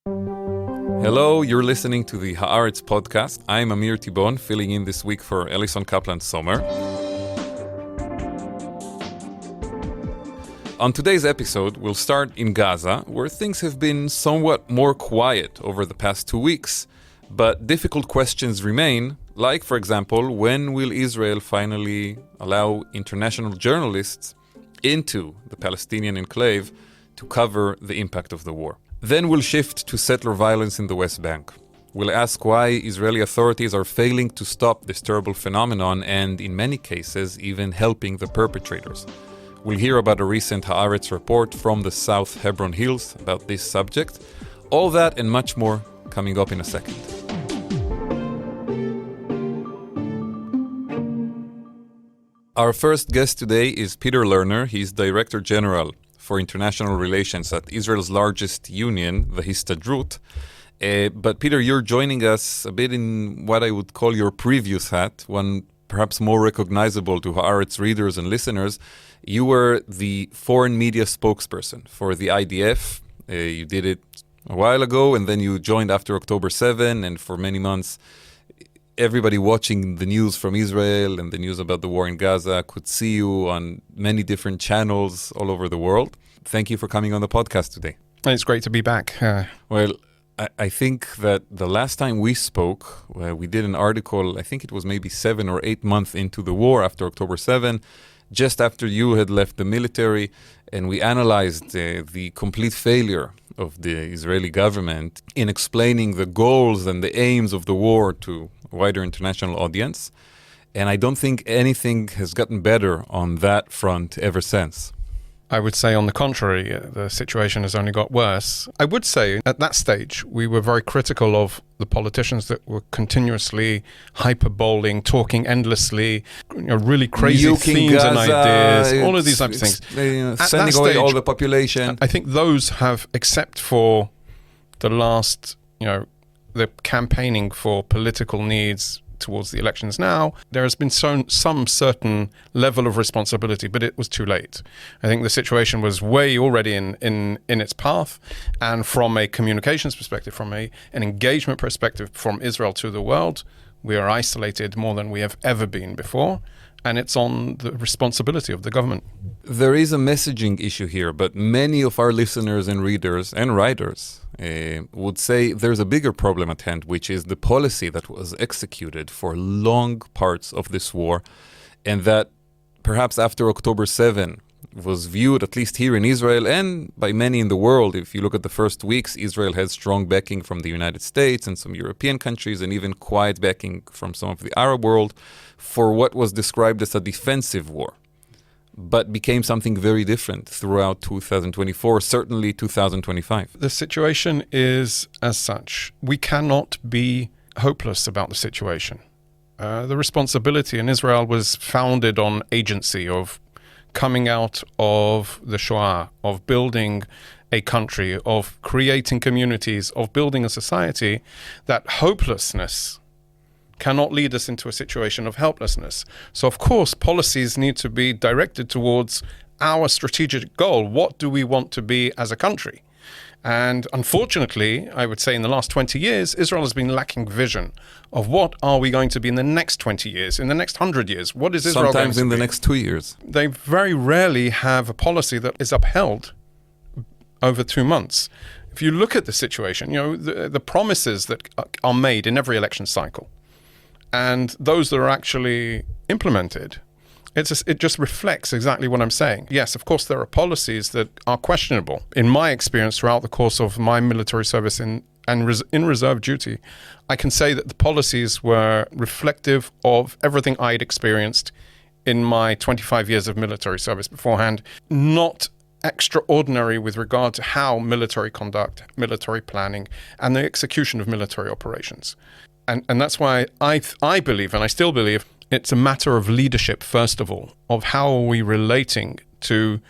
Hello, you're listening to the Haaretz podcast. I'm Amir Tibon, filling in this week for Ellison Kaplan-Sommer. On today's episode, we'll start in Gaza, where things have been somewhat more quiet over the past 2 weeks, but difficult questions remain, like, for example, when will Israel finally allow international journalists into the Palestinian enclave to cover the impact of the war? Then we'll shift to settler violence in the West Bank. We'll ask why Israeli authorities are failing to stop this terrible phenomenon and, in many cases, even helping the perpetrators. We'll hear about a recent Haaretz report from the South Hebron Hills about this subject. All that and much more coming up in a second. Our first guest today is Peter Lerner. He's Director General for International Relations at Israel's largest union, the Histadrut. But Peter, you're joining us a bit in what I would call your previous hat, one perhaps more recognizable to Haaretz readers and listeners. You were the foreign media spokesperson for the IDF. You did it a while ago, and then you joined after October 7, and for many months, everybody watching the news from Israel and the news about the war in Gaza could see you on many different channels all over the world. Thank you for coming on the podcast today. It's great to be back. Well, I think that the last time we spoke, we did an article, I think it was maybe 7 or 8 months into the war after October 7, just after you had left the military, and we analyzed the complete failure of the Israeli government in explaining the goals and the aims of the war to a wider international audience. And I don't think anything has gotten better on that front ever since. I would say, on the contrary, the situation has only got worse. I would say at that stage, we were very critical of the politicians that were continuously hyperboling, talking endlessly, really crazy themes Gaza, and ideas, all of these types of things. Sending away all the population. I think those have, except for the last, the campaigning for political needs towards the elections now, there has been some certain level of responsibility, but it was too late. I think the situation was way already in its path, and from a communications perspective, from an engagement perspective from Israel to the world, we are isolated more than we have ever been before, and it's on the responsibility of the government. There is a messaging issue here, but many of our listeners and readers and writers would say there's a bigger problem at hand, which is the policy that was executed for long parts of this war, and that perhaps after October 7 was viewed, at least here in Israel and by many in the world. If you look at the first weeks, Israel had strong backing from the United States and some European countries, and even quiet backing from some of the Arab world for what was described as a defensive war, but became something very different throughout 2024, certainly 2025. The situation is as such. We cannot be hopeless about the situation. The responsibility in Israel was founded on agency, of coming out of the Shoah, of building a country, of creating communities, of building a society. That hopelessness cannot lead us into a situation of helplessness. So, of course, policies need to be directed towards our strategic goal. What do we want to be as a country? And unfortunately, I would say in the last 20 years, Israel has been lacking vision of what are we going to be in the next 20 years, in the next 100 years. What is Israel sometimes going to in be? The next 2 years. They very rarely have a policy that is upheld over 2 months. If you look at the situation, the promises that are made in every election cycle, and those that are actually implemented, it just reflects exactly what I'm saying. Yes, of course, there are policies that are questionable. In my experience throughout the course of my military service in reserve duty, I can say that the policies were reflective of everything I'd experienced in my 25 years of military service beforehand, not extraordinary with regard to how military conduct, military planning, and the execution of military operations. And that's why I believe, and I still believe, it's a matter of leadership, first of all, of how are we relating to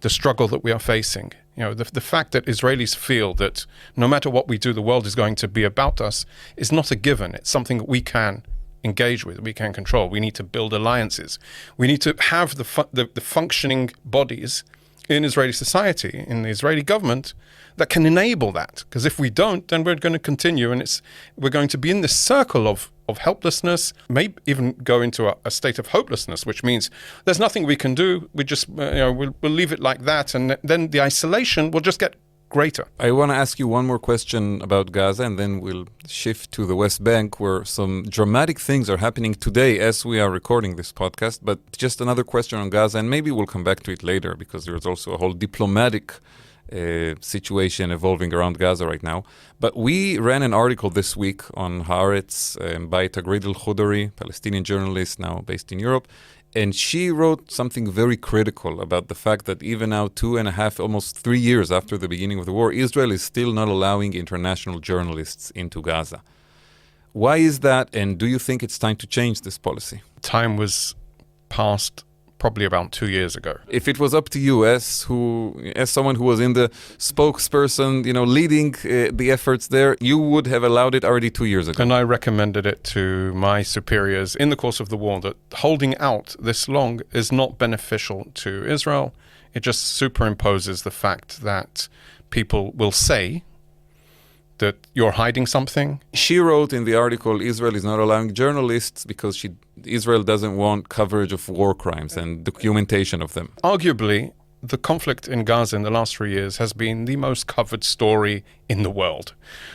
the struggle that we are facing. The fact that Israelis feel that no matter what we do, the world is going to be about us is not a given. It's something that we can engage with, we can control. We need to build alliances. We need to have the functioning bodies in Israeli society, in the Israeli government, that can enable that. Because if we don't, then we're going to continue, and we're going to be in this circle of helplessness, maybe even go into a state of hopelessness, which means there's nothing we can do. We just, we'll leave it like that, and then the isolation will just get greater. I want to ask you one more question about Gaza, and then we'll shift to the West Bank, where some dramatic things are happening today as we are recording this podcast. But just another question on Gaza, and maybe we'll come back to it later, because there's also a whole diplomatic situation evolving around Gaza right now. But we ran an article this week on Haaretz by Tagrid al-Khudari, Palestinian journalist now based in Europe. And she wrote something very critical about the fact that even now, 2.5, almost 3 years after the beginning of the war, Israel is still not allowing international journalists into Gaza. Why is that? And do you think it's time to change this policy? Time was passed probably about 2 years ago. If it was up to you, as someone who was in the spokesperson, leading the efforts there, you would have allowed it already 2 years ago. And I recommended it to my superiors in the course of the war that holding out this long is not beneficial to Israel. It just superimposes the fact that people will say that you're hiding something. She wrote in the article, Israel is not allowing journalists because Israel doesn't want coverage of war crimes and documentation of them. Arguably, the conflict in Gaza in the last 3 years has been the most covered story in the world.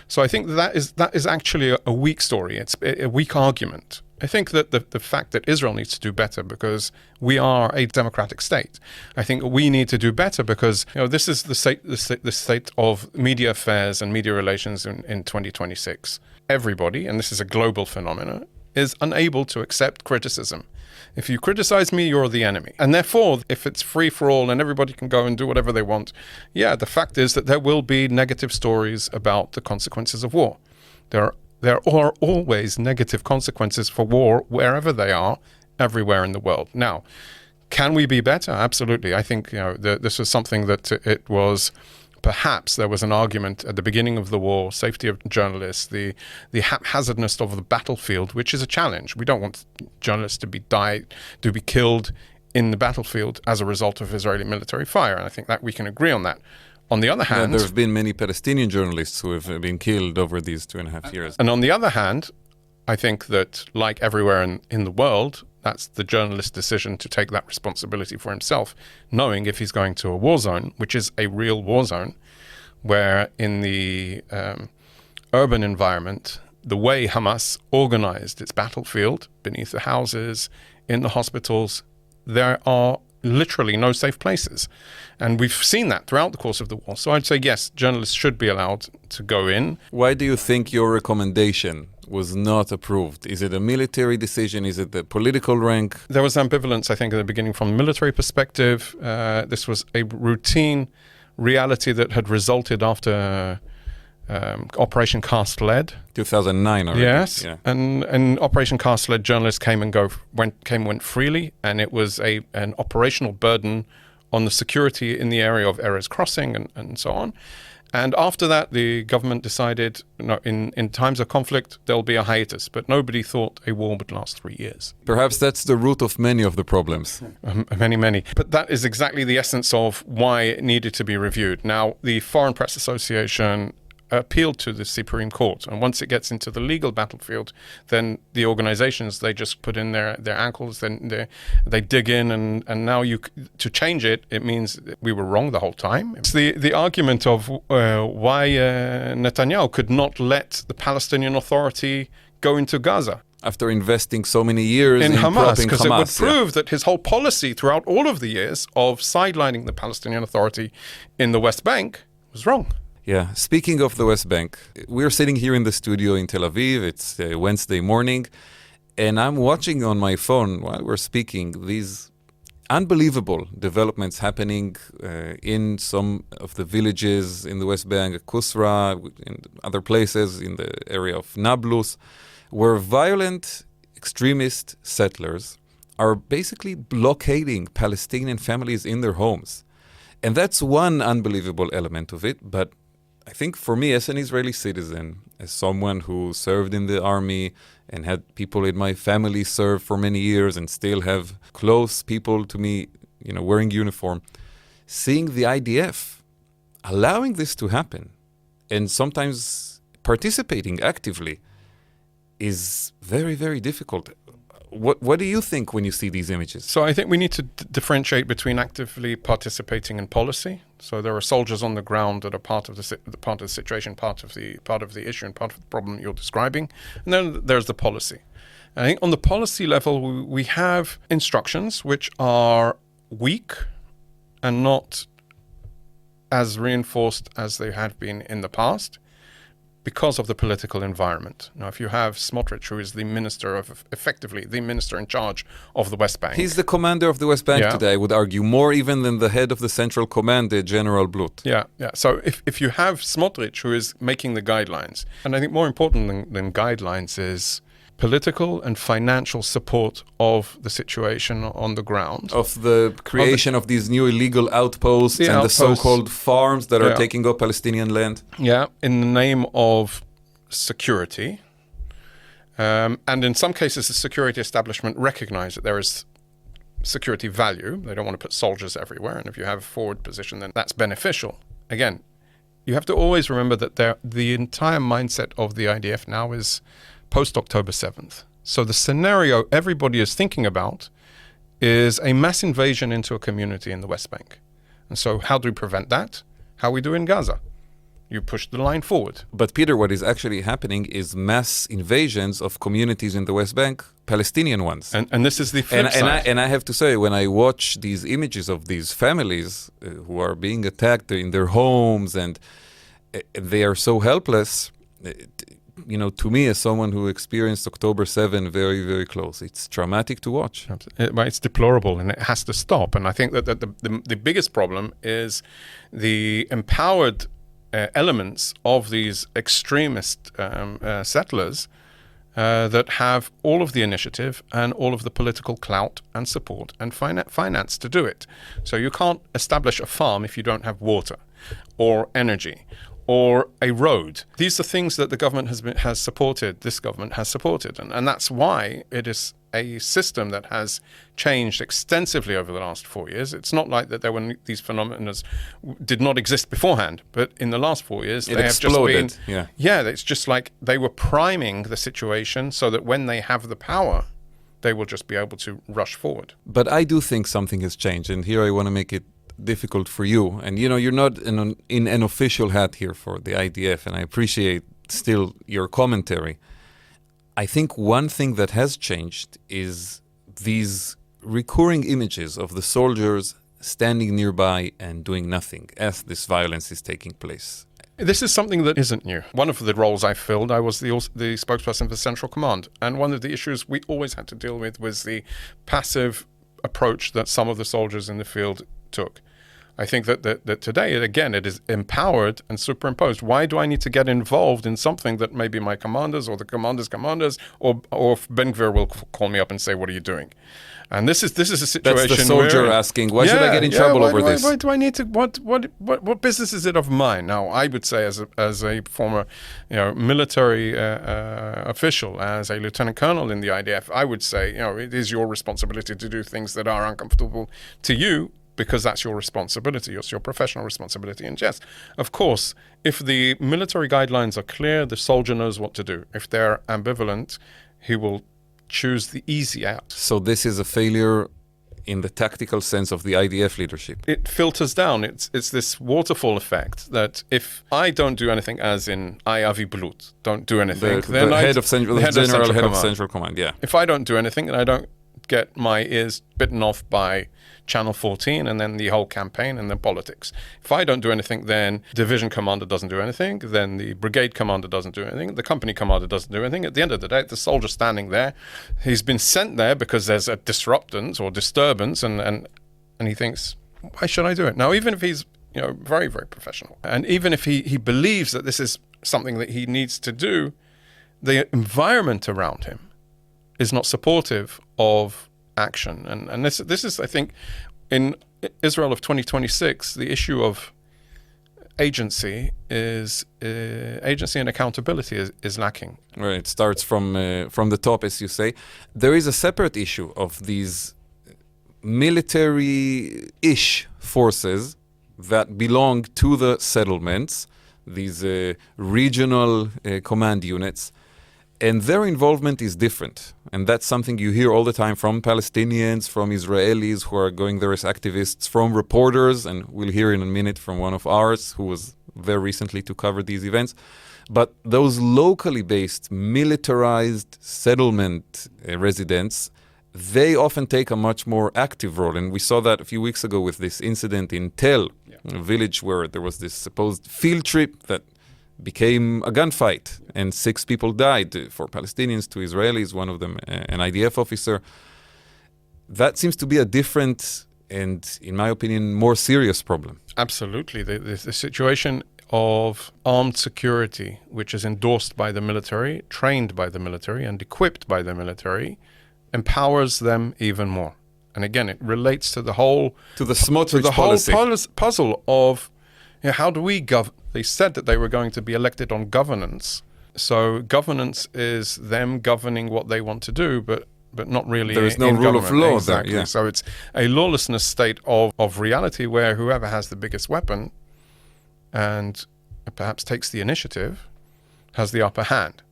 So I think that is actually a weak story. It's a weak argument. I think that the fact that Israel needs to do better because we are a democratic state. I think we need to do better because this is the state of media affairs and media relations in 2026. Everybody, and this is a global phenomenon, is unable to accept criticism. If you criticize me, you're the enemy. And therefore, if it's free for all and everybody can go and do whatever they want, the fact is that there will be negative stories about the consequences of war. There are always negative consequences for war wherever they are, everywhere in the world. Now, can we be better? Absolutely. I think this was something that it was. Perhaps there was an argument at the beginning of the war, safety of journalists, the haphazardness of the battlefield, which is a challenge. We don't want journalists to be killed in the battlefield as a result of Israeli military fire. And I think that we can agree on that. On the other hand, there have been many Palestinian journalists who have been killed over these 2.5 years. And on the other hand, I think that like everywhere in the world, that's the journalist's decision to take that responsibility for himself, knowing if he's going to a war zone, which is a real war zone, where in the urban environment, the way Hamas organized its battlefield, beneath the houses, in the hospitals, there are literally no safe places. And we've seen that throughout the course of the war. So I'd say, yes, journalists should be allowed to go in. Why do you think your recommendation was not approved? Is it a military decision? Is it the political rank? There was ambivalence, I think, at the beginning from a military perspective. This was a routine reality that had resulted after Operation Cast Lead. 2009 already. Yes, yeah. and Operation Cast Lead journalists came and went freely, and it was an operational burden on the security in the area of Erez Crossing and so on. And after that, the government decided, in times of conflict, there'll be a hiatus. But nobody thought a war would last 3 years. Perhaps that's the root of many of the problems. Many. But that is exactly the essence of why it needed to be reviewed. Now, the Foreign Press Association appealed to the Supreme Court, and once it gets into the legal battlefield, then the organizations, they just put in their ankles, then they dig in, and now to change it means we were wrong the whole time. It's the argument of why Netanyahu could not let the Palestinian Authority go into Gaza after investing so many years in Hamas, propping because Hamas, it would prove that his whole policy throughout all of the years of sidelining the Palestinian Authority in the West Bank was wrong. Yeah, speaking of the West Bank, we're sitting here in the studio in Tel Aviv. It's Wednesday morning, and I'm watching on my phone while we're speaking these unbelievable developments happening in some of the villages in the West Bank, Kusra, in other places in the area of Nablus, where violent extremist settlers are basically blockading Palestinian families in their homes. And that's one unbelievable element of it, but I think for me, as an Israeli citizen, as someone who served in the army and had people in my family serve for many years and still have close people to me, wearing uniform, seeing the IDF allowing this to happen and sometimes participating actively is very, very difficult. What do you think when you see these images? So I think we need to differentiate between actively participating in policy. So there are soldiers on the ground that are part of the situation, part of the issue, and part of the problem you're describing. And then there's the policy. And I think on the policy level, we have instructions which are weak and not as reinforced as they have been in the past, because of the political environment. Now, if you have Smotrich, who is effectively the minister in charge of the West Bank. He's the commander of the West Bank today, I would argue, more even than the head of the Central Command, General Blut. Yeah. So if you have Smotrich, who is making the guidelines, and I think more important than guidelines is political and financial support of the situation on the ground. Of the creation of these new illegal outposts the so-called farms that are taking up Palestinian land. Yeah, in the name of security. And in some cases, the security establishment recognize that there is security value. They don't want to put soldiers everywhere. And if you have a forward position, then that's beneficial. Again, you have to always remember that the entire mindset of the IDF now is post-October 7th. So the scenario everybody is thinking about is a mass invasion into a community in the West Bank. And so how do we prevent that? How we do in Gaza. You push the line forward. But Peter, what is actually happening is mass invasions of communities in the West Bank, Palestinian ones. And this is the flip side. And I have to say, when I watch these images of these families who are being attacked in their homes and they are so helpless, to me, as someone who experienced October 7 very, very close, it's traumatic to watch. It's deplorable, and it has to stop. And I think that the biggest problem is the empowered elements of these extremist settlers that have all of the initiative and all of the political clout and support and finance to do it. So you can't establish a farm if you don't have water or energy or a road. These are things that the government has supported, this government has supported. And that's why it is a system that has changed extensively over the last 4 years. It's not like that these phenomena did not exist beforehand, but in the last 4 years, they have exploded. Just been... Yeah, it's just like they were priming the situation so that when they have the power, they will just be able to rush forward. But I do think something has changed, and here I want to make it difficult for you. And you're not in an official hat here for the IDF, and I appreciate still your commentary. I think one thing that has changed is these recurring images of the soldiers standing nearby and doing nothing as this violence is taking place. This is something that isn't new. One of the roles I filled, I was the spokesperson for Central Command. And one of the issues we always had to deal with was the passive approach that some of the soldiers in the field took. I think that today, again, it is empowered and superimposed. Why do I need to get involved in something that maybe my commanders or the commanders' commanders or Ben Gvir will call me up and say, "What are you doing?" And this is a situation. That's the soldier asking, "Why should I get in trouble over this?" Why do I need to? What business is it of mine? Now, I would say, as a former, military official, as a lieutenant colonel in the IDF, I would say, it is your responsibility to do things that are uncomfortable to you, because that's your responsibility, it's your professional responsibility. And yes, of course, if the military guidelines are clear, the soldier knows what to do. If they're ambivalent, he will choose the easy out. So this is a failure in the tactical sense of the IDF leadership. It filters down. It's this waterfall effect that if I don't do anything, as in I, Avi Blut, don't do anything, the head of Central Command, yeah. If I don't do anything and I don't get my ears bitten off by Channel 14 and then the whole campaign and then politics. If I don't do anything, then division commander doesn't do anything, then the brigade commander doesn't do anything, the company commander doesn't do anything. At the end of the day, the soldier standing there, he's been sent there because there's a disruptance or disturbance and he thinks, why should I do it? Now, even if he's very, very professional, and even if he believes that this is something that he needs to do, the environment around him is not supportive of action. And this is, I think, in Israel of 2026, the issue of agency and accountability is lacking. Right, it starts from the top, as you say. There is a separate issue of these military-ish forces that belong to the settlements, these regional command units, and their involvement is different. And that's something you hear all the time from Palestinians, from Israelis who are going there as activists, from reporters, and we'll hear in a minute from one of ours who was there recently to cover these events. But those locally based, militarized settlement residents, they often take a much more active role. And we saw that a few weeks ago with this incident in Tel, a village where there was this supposed field trip that became a gunfight and 6 people died, 4 Palestinians, 2 Israelis, one of them an IDF officer. That seems to be a different and, in my opinion, more serious problem. Absolutely. The situation of armed security, which is endorsed by the military, trained by the military, and equipped by the military, empowers them even more. And again, it relates to the whole puzzle of how do we govern. They said that they were going to be elected on governance. So governance is them governing what they want to do, but not really. There is no rule of law exactly. there. Yeah. So it's a lawlessness state of reality where whoever has the biggest weapon and perhaps takes the initiative has the upper hand.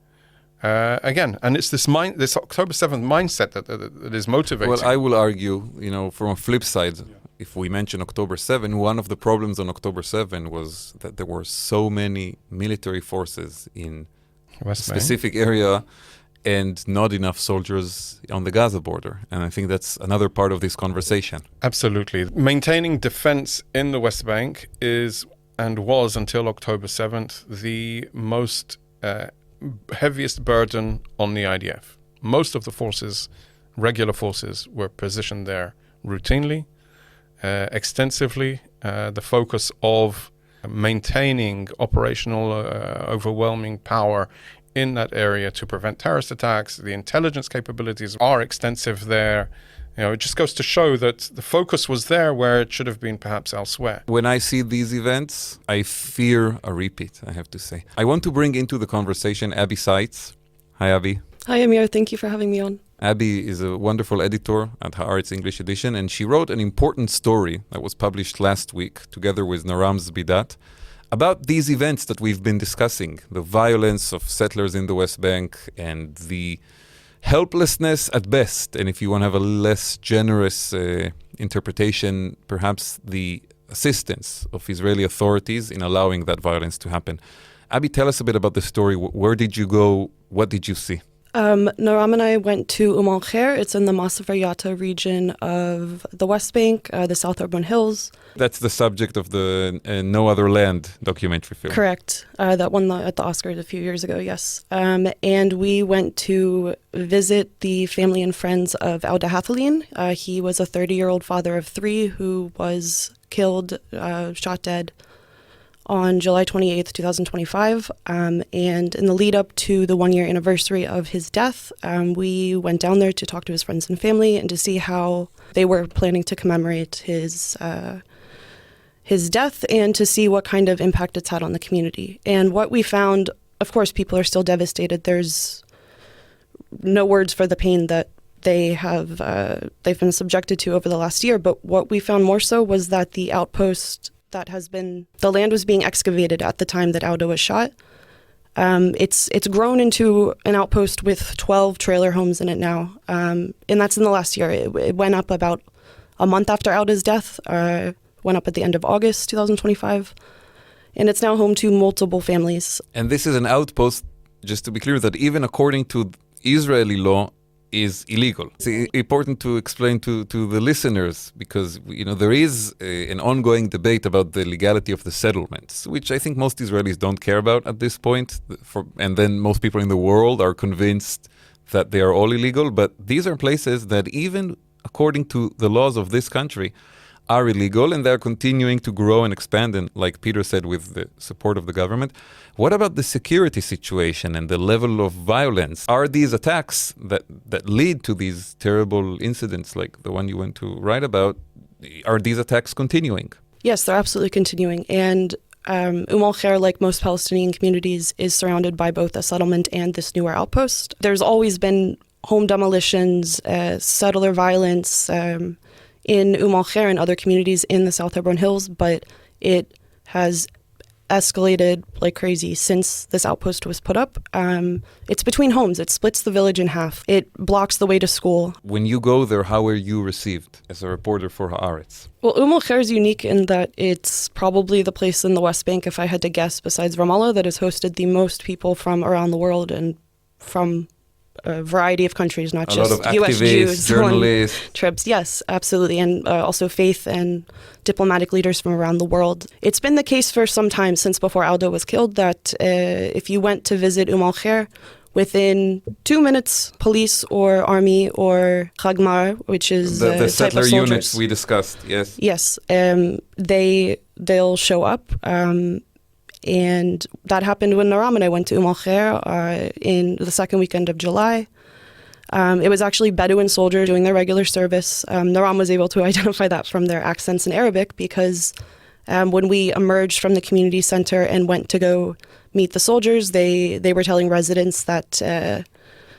Again, and it's this October 7th mindset that is motivating. Well, I will argue, from a flip side, if we mention October 7, one of the problems on October 7 was that there were so many military forces in a specific area and not enough soldiers on the Gaza border. And I think that's another part of this conversation. Absolutely. Maintaining defense in the West Bank is and was until October 7th the most heaviest burden on the IDF. Most of the forces, regular forces, were positioned there routinely, extensively. The focus of maintaining operational overwhelming power in that area to prevent terrorist attacks. The intelligence capabilities are extensive there. It just goes to show that the focus was there where it should have been perhaps elsewhere. When I see these events, I fear a repeat, I have to say. I want to bring into the conversation Abby Seitz. Hi, Abby. Hi, Amir. Thank you for having me on. Abby is a wonderful editor at Haaretz English edition, and she wrote an important story that was published last week, together with Naram Zbidat, about these events that we've been discussing, the violence of settlers in the West Bank and the helplessness at best, and if you want to have a less generous interpretation, perhaps the assistance of Israeli authorities in allowing that violence to happen. Abby, tell us a bit about the story. Where did you go? What did you see? Naram and I went to Al-Khair. It's in the Masafar Yatta region of the West Bank, the South Hebron Hills. That's the subject of the No Other Land documentary film. Correct. That won at the Oscars a few years ago, yes. And we went to visit the family and friends of Auda Hathalin. He was a 30-year-old father of 3 who was killed, shot dead, on July 28th, 2025. And in the lead up to the 1-year anniversary of his death, we went down there to talk to his friends and family and to see how they were planning to commemorate his death and to see what kind of impact it's had on the community. And what we found, of course, people are still devastated. There's no words for the pain that they've been subjected to over the last year. But what we found more so was that the outpost the land was being excavated at the time that Auda was shot. It's grown into an outpost with 12 trailer homes in it now. And that's in the last year. It went up about a month after Auda's death, went up at the end of August 2025. And it's now home to multiple families. And this is an outpost, just to be clear, that even according to Israeli law, is illegal. It's important to explain to the listeners because there is an ongoing debate about the legality of the settlements, which I think most Israelis don't care about at this point. And then most people in the world are convinced that they are all illegal. But these are places that even according to the laws of this country are illegal, and they're continuing to grow and expand, and like Peter said, with the support of the government. What about the security situation and the level of violence? Are these attacks that lead to these terrible incidents like the one you went to write about, are these attacks continuing? Yes, they're absolutely continuing. And Al-Khair, like most Palestinian communities, is surrounded by both a settlement and this newer outpost. There's always been home demolitions, settler violence, in Al-Khair and other communities in the South Hebron Hills, but It has escalated like crazy since this outpost was put up. It's between homes. It splits the village in half. It blocks the way to school. When you go there, how were you received as a reporter for Haaretz? Well, Khair is unique in that it's probably the place in the West Bank, if I had to guess, besides Ramallah, that has hosted the most people from around the world and from a variety of countries, not just U.S. Jews, journalists, trips. Yes, absolutely, and also faith and diplomatic leaders from around the world. It's been the case for some time, since before Aldo was killed, that if you went to visit Khair, within 2 minutes, police or army or Khagmar, which is the settler type of units we discussed, yes. Yes, they'll show up. And that happened when Naram and I went to Khair in the second weekend of July. It was actually Bedouin soldiers doing their regular service. Naram was able to identify that from their accents in Arabic because when we emerged from the community center and went to go meet the soldiers, they were telling residents that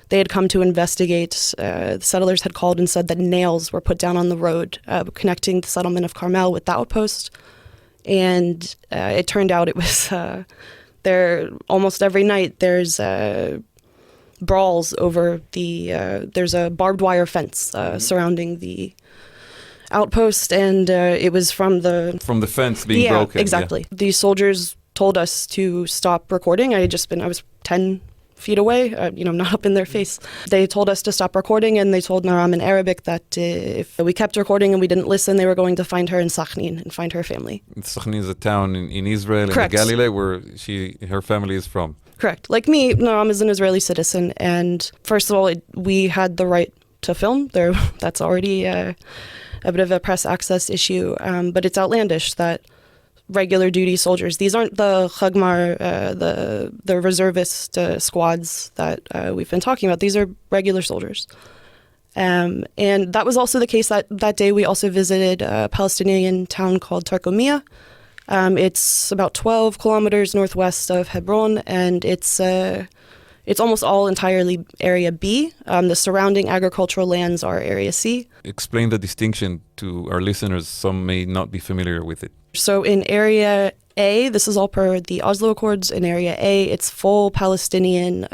they had come to investigate. The settlers had called and said that nails were put down on the road connecting the settlement of Carmel with the outpost. And it turned out it was there almost every night. There's brawls over there's a barbed wire fence surrounding the outpost, and it was from the fence being broken. Exactly. Yeah. These soldiers told us to stop recording. I was 10 feet away, not up in their face. They told us to stop recording, and they told Naram in Arabic that if we kept recording and we didn't listen, they were going to find her in Sakhnin and find her family. Sakhnin is a town in Israel, Correct. In the Galilee, where her family is from. Correct. Like me, Naram is an Israeli citizen, and first of all, we had the right to film. That's already a bit of a press access issue, but it's outlandish that regular duty soldiers. These aren't the Khagmar, the reservist squads that we've been talking about. These are regular soldiers. And that was also the case that day. We also visited a Palestinian town called Tarkomia. It's about 12 kilometers northwest of Hebron, and it's almost all entirely Area B. The surrounding agricultural lands are Area C. Explain the distinction to our listeners. Some may not be familiar with it. So in Area A, this is all per the Oslo Accords. In Area A, it's full Palestinian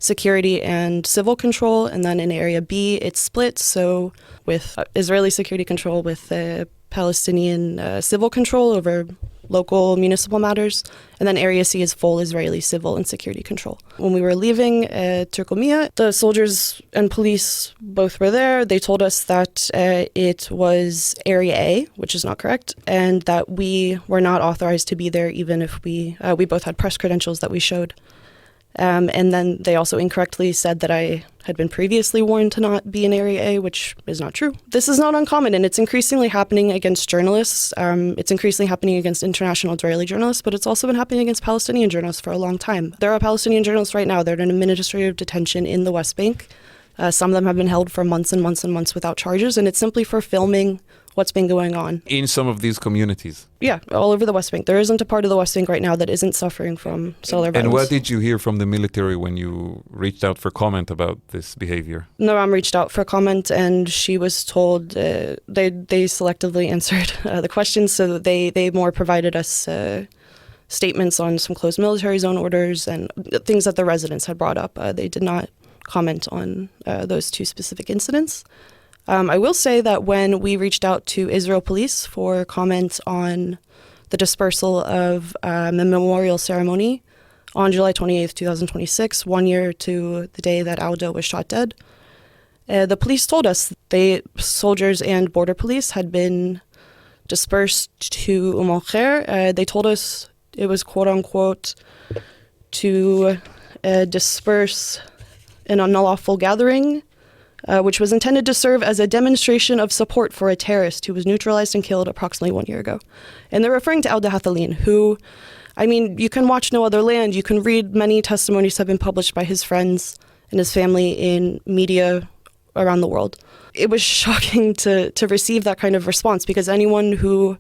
security and civil control. And then in Area B, it's split. So with Israeli security control with Palestinian civil control over local municipal matters, and then Area C is full Israeli civil and security control. When we were leaving Turkomia, the soldiers and police both were there. They told us that it was Area A, which is not correct, and that we were not authorized to be there even if we both had press credentials that we showed. And then they also incorrectly said that I had been previously warned to not be in Area A, which is not true. This is not uncommon, and it's increasingly happening against journalists. It's increasingly happening against international Israeli journalists, but it's also been happening against Palestinian journalists for a long time. There are Palestinian journalists right now that are in administrative detention in the West Bank. Some of them have been held for months and months and months without charges, and it's simply for filming what's been going on. In some of these communities? Yeah, all over the West Bank. There isn't a part of the West Bank right now that isn't suffering from cellular violence. And what did you hear from the military when you reached out for comment about this behavior? Naram reached out for comment, and she was told they selectively answered the questions, so they more provided us statements on some closed military zone orders and things that the residents had brought up. They did not comment on those two specific incidents. I will say that when we reached out to Israel police for comment on the dispersal of the memorial ceremony on July 28th, 2026, 1 year to the day that Aldo was shot dead, the police told us soldiers and border police had been dispersed to Khair. They told us it was quote-unquote to disperse an unlawful gathering, which was intended to serve as a demonstration of support for a terrorist who was neutralized and killed approximately 1 year ago. And they're referring to Aldo Hathalin, who, you can watch No Other Land, you can read many testimonies have been published by his friends and his family in media around the world. It was shocking to receive that kind of response, because anyone who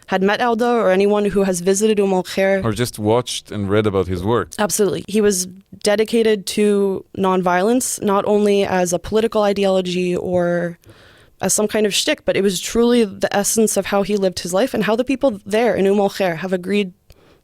had met Aldo or anyone who has visited Khair or just watched and read about his work. Absolutely. He was dedicated to nonviolence, not only as a political ideology or as some kind of shtick, but it was truly the essence of how he lived his life and how the people there in Al-Khair have agreed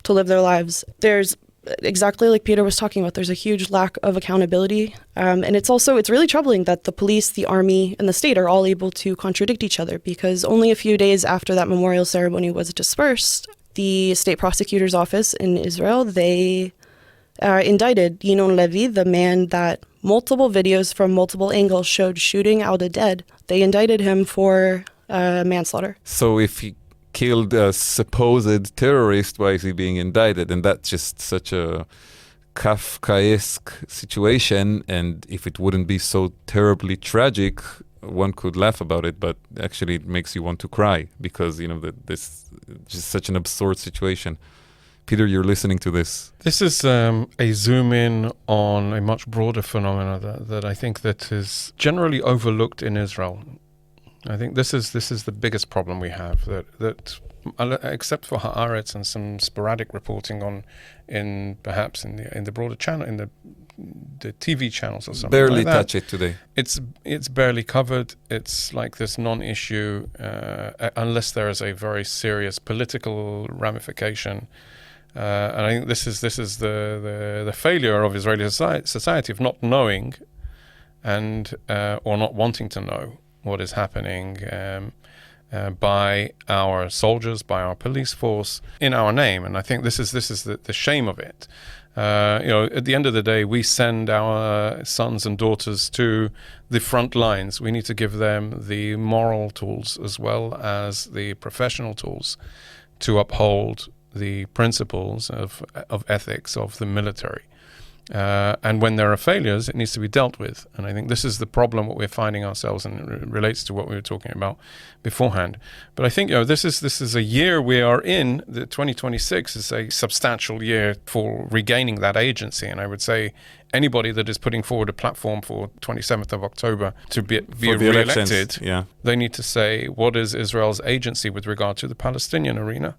to live their lives. There's, exactly like Peter was talking about, there's a huge lack of accountability. And it's really troubling that the police, the army, and the state are all able to contradict each other, because only a few days after that memorial ceremony was dispersed, the state prosecutor's office in Israel, they indicted Yinon Levi, the man that multiple videos from multiple angles showed shooting Auda dead. They indicted him for manslaughter. So if he killed a supposed terrorist, why is he being indicted? And that's just such a Kafkaesque situation. And if it wouldn't be so terribly tragic, one could laugh about it, but actually it makes you want to cry, because, this is just such an absurd situation. Peter, you're listening to this. This is a zoom in on a much broader phenomena that I think that is generally overlooked in Israel. I think this is the biggest problem we have, that except for Haaretz and some sporadic reporting in the broader channel, in the TV channels or something. Barely like that, touch it today. It's barely covered. It's like this non-issue unless there is a very serious political ramification. And I think this is the failure of Israeli society of not knowing and or not wanting to know what is happening by our soldiers, by our police force, in our name. And I think this is the shame of it. At the end of the day, we send our sons and daughters to the front lines. We need to give them the moral tools as well as the professional tools to uphold the principles of ethics of the military. And when there are failures, it needs to be dealt with. And I think this is the problem what we're finding ourselves, and it relates to what we were talking about beforehand. But I think this is a year we are in. The 2026 is a substantial year for regaining that agency. And I would say anybody that is putting forward a platform for 27th of October to be re-elected, they need to say, what is Israel's agency with regard to the Palestinian arena?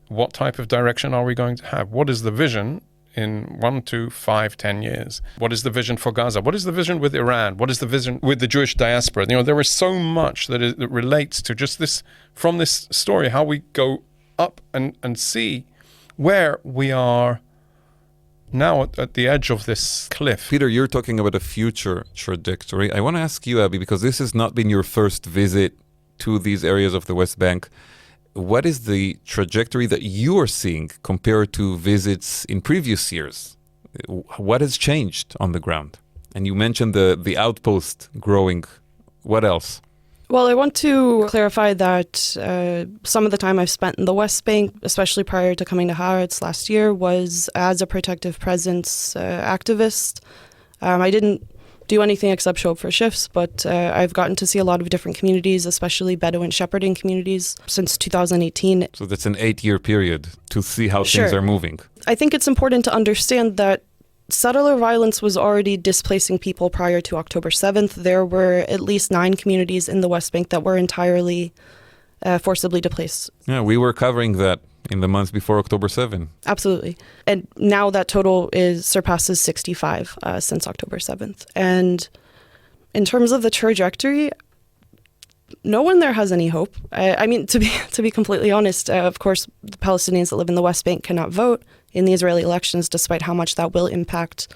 What type of direction are we going to have? What is the vision in 1, 2, 5, 10 years? What is the vision for Gaza? What is the vision with Iran? What is the vision with the Jewish diaspora? There is so much that relates to just this, from this story, how we go up and see where we are now at the edge of this cliff. Peter, you're talking about a future trajectory. I want to ask you, Abby, because this has not been your first visit to these areas of the West Bank. What is the trajectory that you are seeing compared to visits in previous years? What has changed on the ground? And you mentioned the outpost growing. What else? Well, I want to clarify that some of the time I've spent in the West Bank, especially prior to coming to Haaretz last year, was as a protective presence activist. I didn't do anything except show up for shifts, but I've gotten to see a lot of different communities, especially Bedouin shepherding communities, since 2018. So that's an 8-year period to see how things are moving. I think it's important to understand that settler violence was already displacing people prior to October 7th. There were at least 9 communities in the West Bank that were entirely forcibly displaced. Yeah, we were covering that in the months before October 7. Absolutely. And now that total surpasses 65 since October 7th. And in terms of the trajectory, no one there has any hope. I mean, to be completely honest, of course, the Palestinians that live in the West Bank cannot vote in the Israeli elections, despite how much that will impact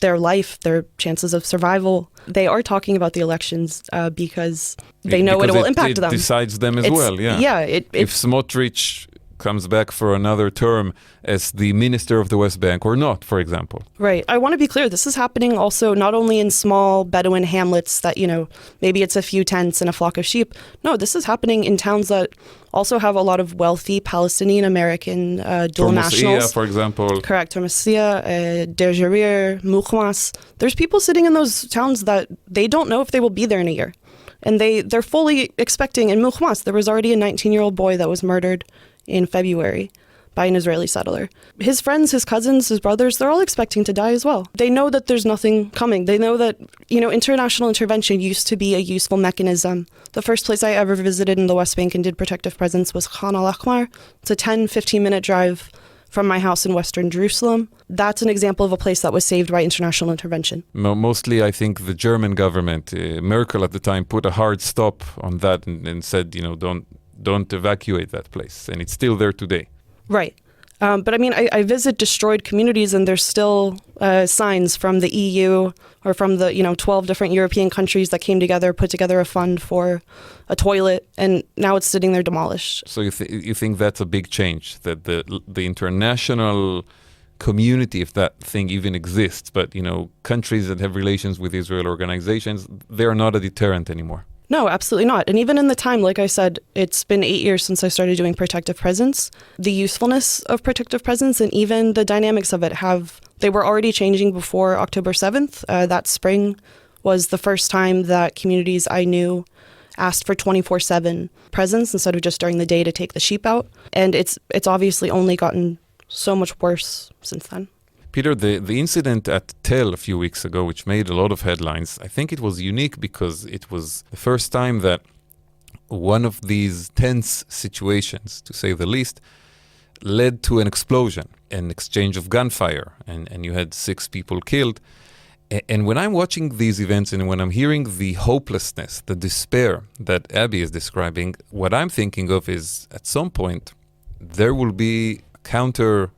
their life, their chances of survival. They are talking about the elections because they know it will impact them. It decides them as well, yeah. Yeah. If Smotrich comes back for another term as the minister of the West Bank or not, for example. Right. I want to be clear. This is happening also not only in small Bedouin hamlets that, maybe it's a few tents and a flock of sheep. No, this is happening in towns that also have a lot of wealthy Palestinian-American dual nationals. For example. Correct. Tormosia, Der Jarir, Mukhmas. There's people sitting in those towns that they don't know if they will be there in a year. And they're fully expecting. In Mukhmas, there was already a 19-year-old boy that was murdered in February by an Israeli settler. His friends, his cousins, his brothers, they're all expecting to die as well. They know that there's nothing coming. They know that, international intervention used to be a useful mechanism. The first place I ever visited in the West Bank and did protective presence was Khan al-Ahmar. It's a 10, 15-minute drive from my house in Western Jerusalem. That's an example of a place that was saved by international intervention. Mostly, I think the German government, Merkel at the time, put a hard stop on that and said, don't evacuate that place. And it's still there today. Right. But I mean, I visit destroyed communities and there's still signs from the EU or from the 12 different European countries that came together, put together a fund for a toilet, and now it's sitting there demolished. So you think that's a big change, that the international community, if that thing even exists, but countries that have relations with Israel, organizations, they're not a deterrent anymore. No, absolutely not. And even in the time, like I said, it's been 8 years since I started doing protective presence. The usefulness of protective presence and even the dynamics of it they were already changing before October 7th. That spring was the first time that communities I knew asked for 24/7 presence instead of just during the day to take the sheep out. And it's obviously only gotten so much worse since then. Peter, the incident at Tel a few weeks ago, which made a lot of headlines, I think it was unique because it was the first time that one of these tense situations, to say the least, led to an explosion, an exchange of gunfire, and you had 6 people killed. And when I'm watching these events and when I'm hearing the hopelessness, the despair that Abby is describing, what I'm thinking of is at some point there will be counter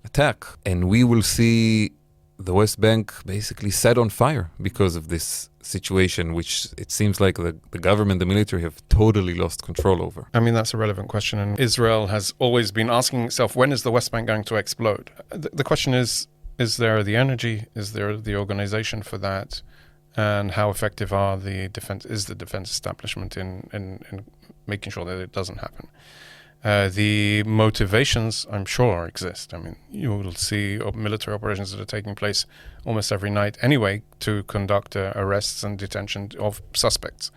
attack, and we will see the West Bank basically set on fire because of this situation, which it seems like the government, the military have totally lost control over. I mean, that's a relevant question, and Israel has always been asking itself, when is the West Bank going to explode? The question is there the energy? Is there the organization for that? And how effective is the defense establishment in making sure that it doesn't happen? The motivations, I'm sure, exist. I mean, you will see military operations that are taking place almost every night anyway to conduct arrests and detention of suspects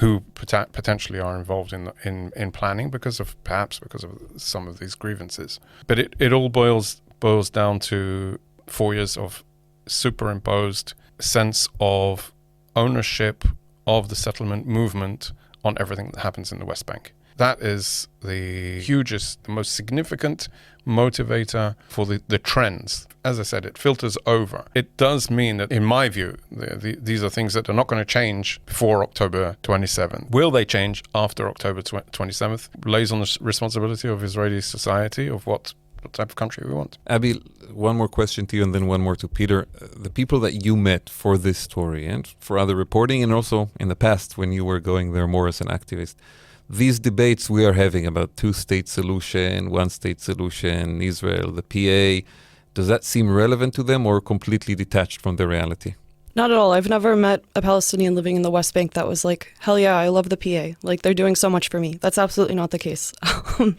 who potentially are involved in planning perhaps because of some of these grievances. But it all boils down to 4 years of superimposed sense of ownership of the settlement movement on everything that happens in the West Bank. That is the most significant motivator for the trends. As I said, it filters over. It does mean that, in my view, these are things that are not going to change before October 27th. Will they change after October 27th? Lays on the responsibility of Israeli society of what type of country we want. Abby, one more question to you and then one more to Peter. The people that you met for this story and for other reporting, and also in the past when you were going there more as an activist, these debates we are having about 2-state solution, 1-state solution, Israel, the PA, does that seem relevant to them or completely detached from the reality? Not at all. I've never met a Palestinian living in the West Bank that was like, hell yeah, I love the PA. Like, they're doing so much for me. That's absolutely not the case.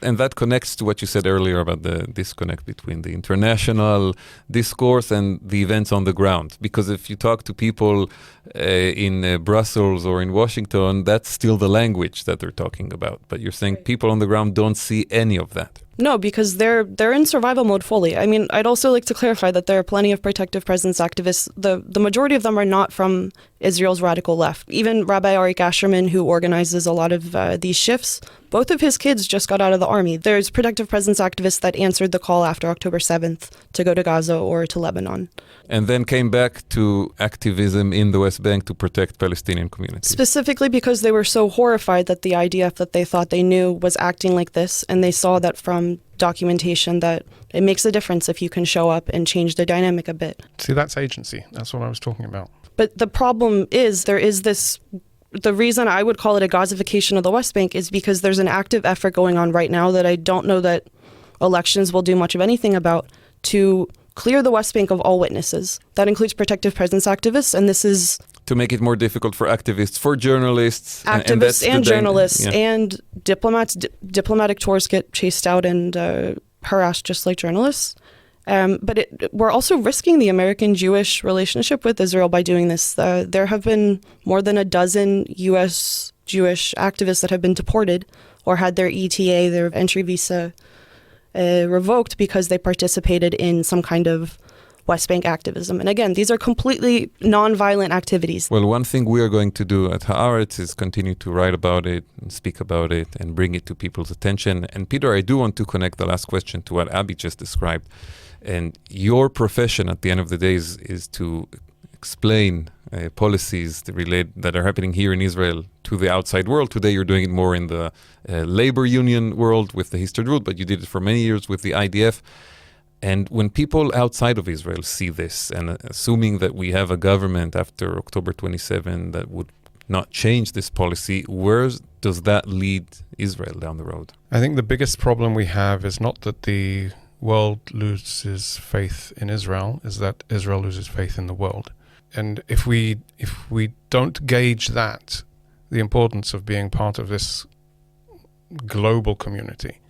And that connects to what you said earlier about the disconnect between the international discourse and the events on the ground. Because if you talk to people in Brussels or in Washington, that's still the language that they're talking about. But you're saying people on the ground don't see any of that. No, because they're in survival mode fully. I mean, I'd also like to clarify that there are plenty of protective presence activists. The majority of them are not from Israel's radical left. Even Rabbi Arik Asherman, who organizes a lot of these shifts, both of his kids just got out of the army. There's protective presence activists that answered the call after October 7th to go to Gaza or to Lebanon. And then came back to activism in the West Bank to protect Palestinian communities. Specifically because they were so horrified that the IDF that they thought they knew was acting like this, and they saw that from documentation that it makes a difference if you can show up and change the dynamic a bit. See, that's agency. That's what I was talking about. But the problem is the reason I would call it a Gazification of the West Bank is because there's an active effort going on right now that I don't know that elections will do much of anything about, to clear the West Bank of all witnesses. That includes protective presence activists, and this is... To make it more difficult for activists, for journalists. Activists and journalists and diplomats. Diplomatic tours get chased out and harassed just like journalists. But we're also risking the American-Jewish relationship with Israel by doing this. There have been more than a dozen U.S. Jewish activists that have been deported or had their ETA, their entry visa, revoked because they participated in some kind of West Bank activism. And again, these are completely non-violent activities. Well, one thing we are going to do at Haaretz is continue to write about it and speak about it and bring it to people's attention. And Peter, I do want to connect the last question to what Abby just described. And your profession at the end of the day is to explain policies that are happening here in Israel to the outside world. Today you're doing it more in the labor union world with the Histadrut, but you did it for many years with the IDF. And when people outside of Israel see this, and assuming that we have a government after October 27 that would not change this policy, where does that lead Israel down the road? I think the biggest problem we have is not that the world loses faith in Israel, is that Israel loses faith in the world. And if we don't gauge that, the importance of being part of this global community,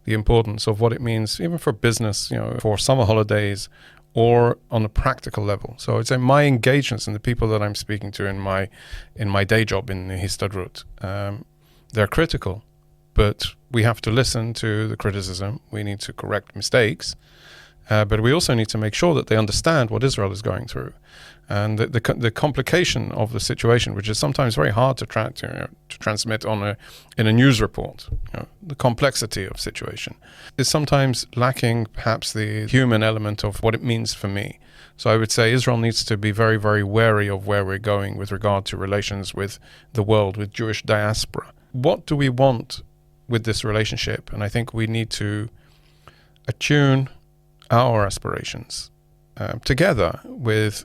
the importance of what it means even for business, for summer holidays, or on a practical level. So I'd say my engagements and the people that I'm speaking to in my day job in the Histadrut, they're critical, but we have to listen to the criticism. We need to correct mistakes, but we also need to make sure that they understand what Israel is going through. And the complication of the situation, which is sometimes very hard to transmit in a news report, the complexity of situation, is sometimes lacking perhaps the human element of what it means for me. So I would say Israel needs to be very, very wary of where we're going with regard to relations with the world, with Jewish diaspora. What do we want with this relationship? And I think we need to attune our aspirations together with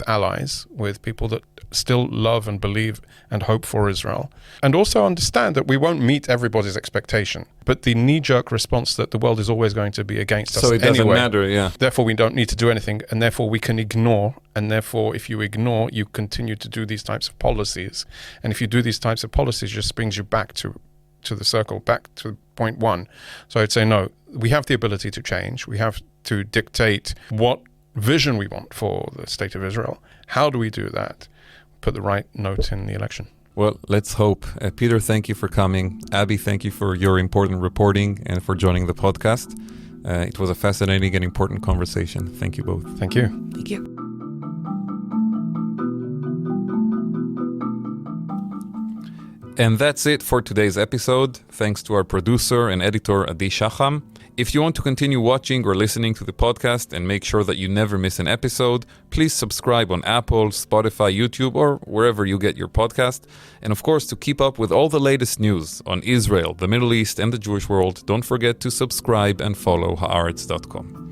allies, with people that still love and believe and hope for Israel, and also understand that we won't meet everybody's expectation, but the knee-jerk response that the world is always going to be against us anyway. So it doesn't matter, yeah. Therefore, we don't need to do anything, and therefore we can ignore, and therefore if you ignore, you continue to do these types of policies. And if you do these types of policies, it just brings you back to the circle, back to point one. So I'd say, no, we have the ability to change. We have to dictate what vision we want for the state of Israel. How do we do that? Put the right note in the election. Well, let's hope. Peter, thank you for coming. Abby, thank you for your important reporting and for joining the podcast. It was a fascinating and important conversation. Thank you both. Thank you. Thank you. And that's it for today's episode. Thanks to our producer and editor, Adi Shacham. If you want to continue watching or listening to the podcast and make sure that you never miss an episode, please subscribe on Apple, Spotify, YouTube, or wherever you get your podcast. And of course, to keep up with all the latest news on Israel, the Middle East, and the Jewish world, don't forget to subscribe and follow Haaretz.com.